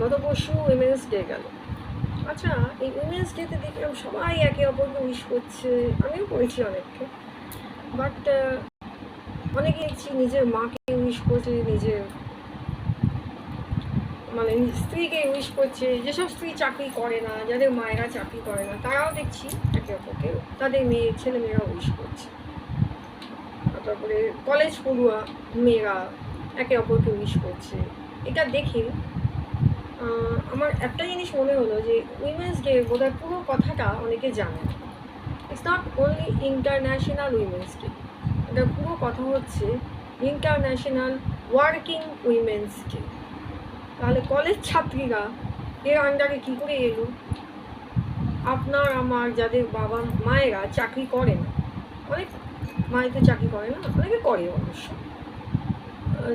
গত পরশু women's day গেল। আচ্ছা, এই উইমেন্স ডেতে দেখলাম সবাই একে অপরকে উইশ করছে, আমিও করেছি অনেককে। বাট অনেকে দেখছি নিজের মাকে উইশ করছে, নিজের মানে স্ত্রীকে উইশ করছে। যেসব স্ত্রী চাকরি করে না, যাদের মায়েরা চাকরি করে না, তারাও দেখছি একে অপরকে তাদের ছেলেমেয়েরা উইশ করছে। তারপরে কলেজ পড়ুয়া মেয়েরা একে অপরকে উইশ করছে। এটা দেখে আমার একটা জিনিস মনে হলো যে উইমেন্স ডে বোধহয় পুরো কথাটা অনেকে জানে না। It's not only international women's day, এটা পুরো কথা হচ্ছে ইন্টারন্যাশনাল ওয়ার্কিং উইমেন্স ডে। তাহলে কলেজ ছাত্রীরা এর আন্ডারে কী করে এলো? আপনার আমার যাদের বাবা মায়েরা চাকরি করে না, অনেক মায়ের তো চাকরি করে না, অনেকে করে অবশ্য,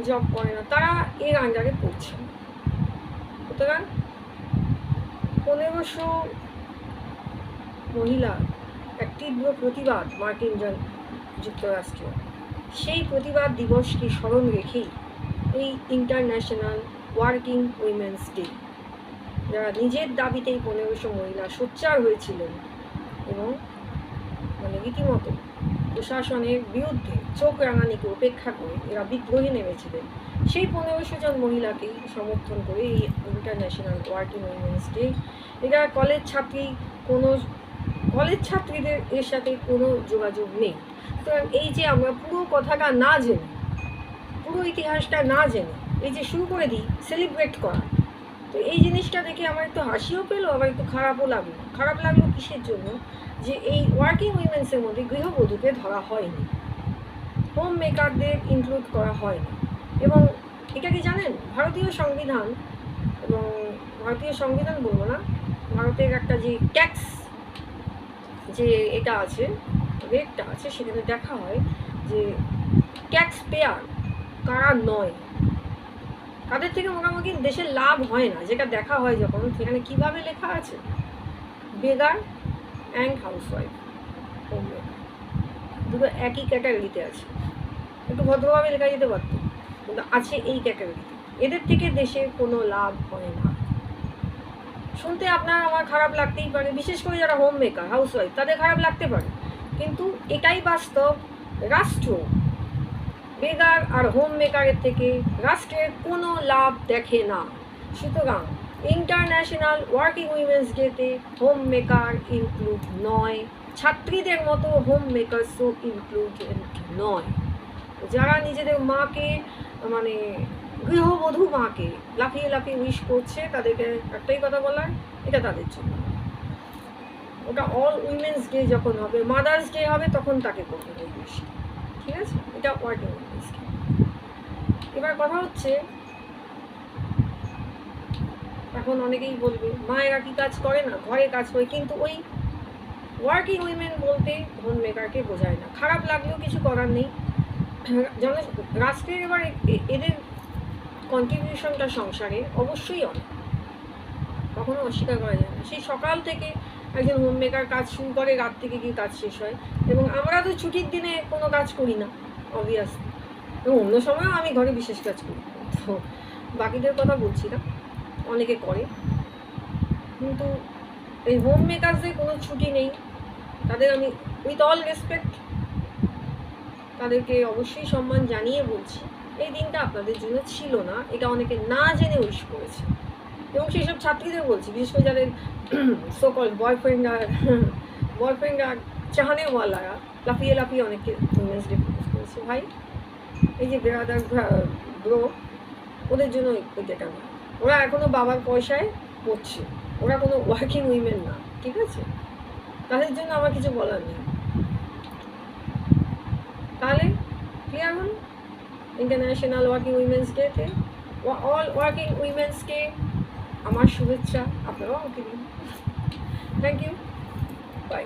জব করে না, তারা এর আন্ডারে পড়ছে। সুতরাং 1500 মহিলার এক তীব্র প্রতিবাদ মার্কিন যুক্তরাষ্ট্রে, সেই প্রতিবাদ দিবসকে স্মরণ রেখেই এই ইন্টারন্যাশনাল ওয়ার্কিং উইমেন্স ডে, যারা নিজের দাবিতেই 1500 মহিলা সোচ্চার হয়েছিলেন এবং মানে রীতিমতো প্রশাসনের বিরুদ্ধে চোখ রাঙানিকে উপেক্ষা করে এরা বিদ্রোহে নেমেছিলেন, সেই 1500 জন মহিলাকেই সমর্থন করে এই ইন্টারন্যাশনাল ওয়ার্কিং উইমেন্স ডে। এরা কলেজ ছাত্রীদের এর সাথে কোনো যোগাযোগ নেই। তো এই যে আমরা পুরো কথাটা না জেনে, পুরো ইতিহাসটা না জেনে এই যে শুরু করে দিই সেলিব্রেট করা, তো এই জিনিসটা দেখে আমার একটু হাসিও পেলো, আবার একটু খারাপও লাগলো। খারাপ লাগলো কিসের জন্য? যে এই ওয়ার্কিং উইমেন্সের মধ্যে গৃহবধূকে ধরা হয়নি, হোম মেকারদের ইনক্লুড করা হয়নি। এবং এটা কি জানেন, ভারতীয় সংবিধান, এবং ভারতীয় সংবিধান বলবো না, ভারতের একটা যে ট্যাক্স যে এটা আছে, রেটটা আছে, সেখানে দেখা হয় যে ট্যাক্স পেয়ার কারা নয়, তাদের থেকে মোটামুটি দেশের লাভ হয় না। যেটা দেখা হয় যখন, সেখানে কীভাবে লেখা আছে, বেগার অ্যান্ড হাউসওয়াইফ, হোম মেকার, দুটো একই ক্যাটাগরিতে আছে। একটু ভদ্রভাবে লেখা যেতে পারত, কিন্তু আছে এই ক্যাটাগরিতে। এদের থেকে দেশে কোনো লাভ হয় না। শুনতে আপনার আমার খারাপ লাগতেই পারে, বিশেষ করে যারা হোম মেকার হাউসওয়াইফ, তাদের খারাপ লাগতে পারে, কিন্তু এটাই বাস্তব। রাষ্ট্র বেগার আর হোম মেকারের থেকে রাষ্ট্রের কোনো লাভ দেখে না। সুতরাং ইন্টারন্যাশনাল ওয়ার্কিং উইমেন্স ডেতে হোম মেকার ইনক্লুড নয়, ছাত্রীদের মতো হোম মেকার্সও ইনক্লুডেড নয়। যারা নিজেদের মাকে মানে গৃহবধূ মাকে লাফিয়ে লাফিয়ে উইশ করছে, তাদেরকে একটাই কথা বলার, এটা তাদের জন্য। ওটা অল উইমেন্স ডে যখন হবে, মাদার্স ডে হবে, তখন তাকে করতে হবে উইশ, ঠিক আছে? এটা ওয়ার্কিং উইমেন্স ডে। এবার কথা হচ্ছে, এখন অনেকেই বলবে মায়েরা কি কাজ করে না, ঘরে কাজ করে, কিন্তু ওই ওয়ার্কিং উইমেন বলতে হোম মেকারকে বোঝায় না। খারাপ লাগলেও কিছু করার নেই। যেন রাষ্ট্রের এবার এদের কন্ট্রিবিউশনটা সংসারে অবশ্যই অনেক, কখনো অস্বীকার করা যায় না। সেই সকাল থেকে একজন হোম মেকার কাজ শুরু করে, রাত থেকে গিয়ে কাজ শেষ হয়। এবং আমরা তো ছুটির দিনে কোনো কাজ করি না অবভিয়াসলি, এবং অন্য সময়ও আমি ঘরে বিশেষ কাজ করি, তো বাকিদের কথা বলছি না, অনেকে করে। কিন্তু এই হোম মেকারসদের কোনো ছুটি নেই, তাদের আমি উইথ অল রেসপেক্ট তাদেরকে অবশ্যই সম্মান জানিয়ে বলছি, এই দিনটা আপনাদের জন্য ছিল না। এটা অনেকে না জেনে উইশ করেছে। এবং সেই সব ছাত্রীদের বলছি, বিশেষ করে যাদের সকল বয়ফ্রেন্ডরা চাহানেওয়ালারা লাফিয়ে লাফিয়ে অনেকে উইমেন্স ডে প্রপোজ করেছে। ভাই, এই যে বেরাদার ব্রো, ওদের জন্য এটা না, ওরা এখনও বাবার পয়সায় পড়ছে, ওরা কোনো ওয়ার্কিং উইমেন না, ঠিক আছে? তাদের জন্য আমার কিছু বলার নেই। তাহলে ক্লিয়ার হন, ইন্টারন্যাশনাল ওয়ার্কিং উইমেন্স ডেতে অল ওয়ার্কিং উইমেন্সকে আমার শুভেচ্ছা, আপনারাও আমাকে দিন। Thank you, by.